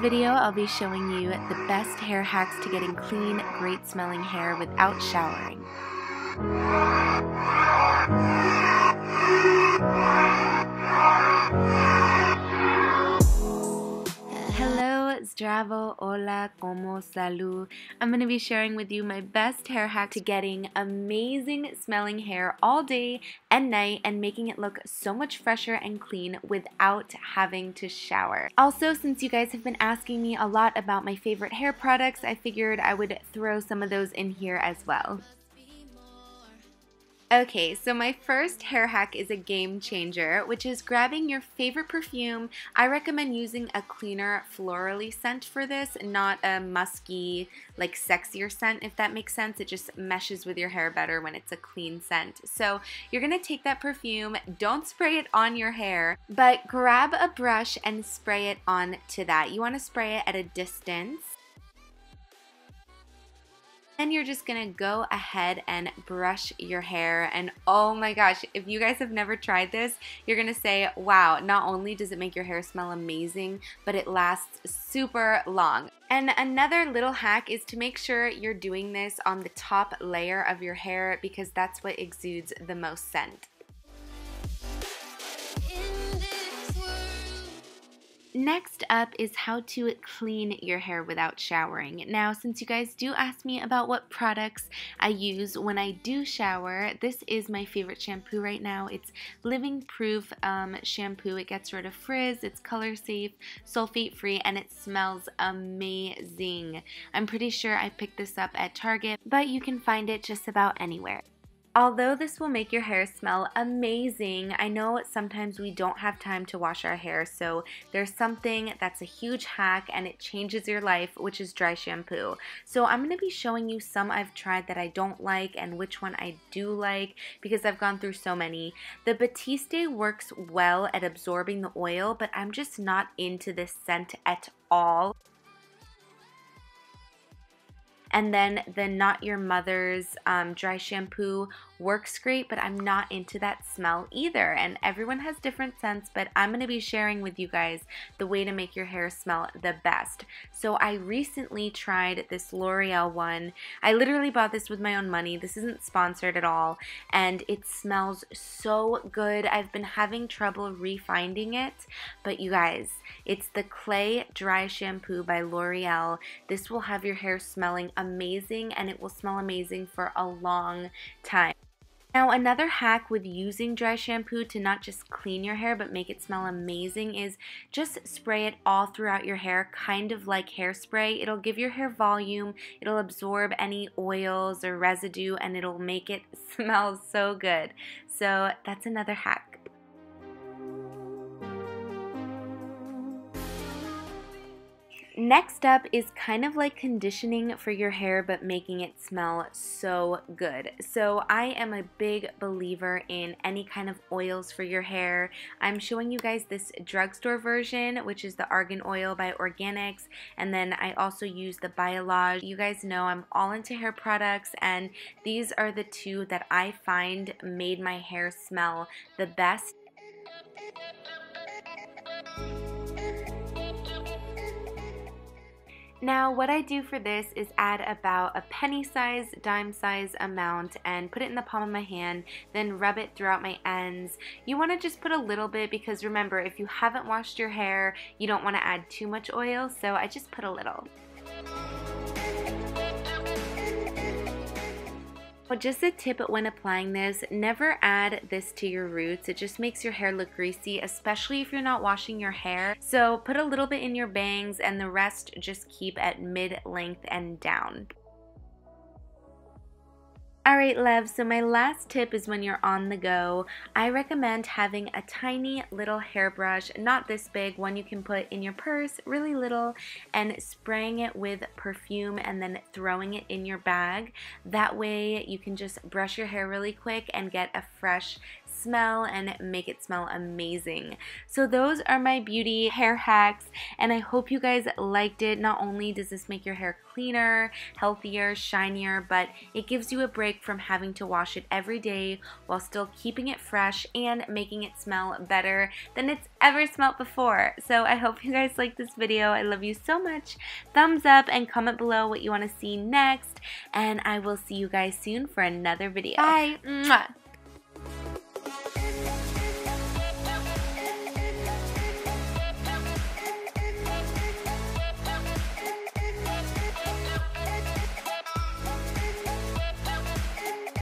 video, I'll be showing you the best hair hacks to getting clean, great smelling hair without showering. Hello, Stravo, Hola, Salut. I'm going to be sharing with you my best hair hack to getting amazing smelling hair all day and night and making it look so much fresher and clean without having to shower. Also, since you guys have been asking me a lot about my favorite hair products, I figured I would throw some of those in here as well. Okay, so my first hair hack is a game changer, which is grabbing your favorite perfume. I recommend using a cleaner florally scent for this, not a musky, like sexier scent, if that makes sense. It just meshes with your hair better when it's a clean scent. So you're gonna take that perfume, don't spray it on your hair, but grab a brush and spray it onto that. You wanna spray it at a distance. Then you're just gonna go ahead and brush your hair, and oh my gosh, if you guys have never tried this, you're gonna say, wow, not only does it make your hair smell amazing, but it lasts super long. And another little hack is to make sure you're doing this on the top layer of your hair because that's what exudes the most scent. Next up is how to clean your hair without showering. Now, since you guys do ask me about what products I use when I do shower, this is my favorite shampoo right now. It's Living Proof shampoo. It gets rid of frizz, it's color safe, sulfate free, and it smells amazing. I'm pretty sure I picked this up at Target, but you can find it just about anywhere. Although this will make your hair smell amazing, I know sometimes we don't have time to wash our hair, so there's something that's a huge hack and it changes your life, which is dry shampoo. So I'm going to be showing you some I've tried that I don't like and which one I do like because I've gone through so many. The Batiste works well at absorbing the oil, but I'm just not into this scent at all. And then the Not Your Mother's dry shampoo works great, but I'm not into that smell either. And everyone has different scents, but I'm going to be sharing with you guys the way to make your hair smell the best. So I recently tried this L'Oreal one. I literally bought this with my own money. This isn't sponsored at all, and it smells so good. I've been having trouble refinding it, but you guys, it's the Clay Dry Shampoo by L'Oreal. This will have your hair smelling amazing, and it will smell amazing for a long time. Now, another hack with using dry shampoo to not just clean your hair but make it smell amazing is just spray it all throughout your hair, kind of like hairspray. It'll give your hair volume, it'll absorb any oils or residue, and it'll make it smell so good. So that's another hack. Next up is kind of like conditioning for your hair but making it smell so good. So I am a big believer in any kind of oils for your hair. I'm showing you guys this drugstore version, which is the Argan Oil by Organics, and then I also use the Biolage. You guys know I'm all into hair products, and these are the two that I find made my hair smell the best. Now, what I do for this is add about a penny size, dime size amount and put it in the palm of my hand, then rub it throughout my ends. You want to just put a little bit because remember, if you haven't washed your hair, you don't want to add too much oil, so I just put a little. Well, just a tip when applying this, never add this to your roots. It just makes your hair look greasy, especially if you're not washing your hair. So put a little bit in your bangs and the rest just keep at mid-length and down. Alright loves, so my last tip is when you're on the go. I recommend having a tiny little hairbrush, not this big, one you can put in your purse, really little, and spraying it with perfume and then throwing it in your bag. That way you can just brush your hair really quick and get a fresh smell and make it smell amazing. So those are my beauty hair hacks, and I hope you guys liked it. Not only does this make your hair cleaner, healthier, shinier, but it gives you a break from having to wash it every day while still keeping it fresh and making it smell better than it's ever smelled before. So I hope you guys like this video. I love you so much. Thumbs up and comment below what you want to see next, and I will see you guys soon for another video. Bye! Mwah.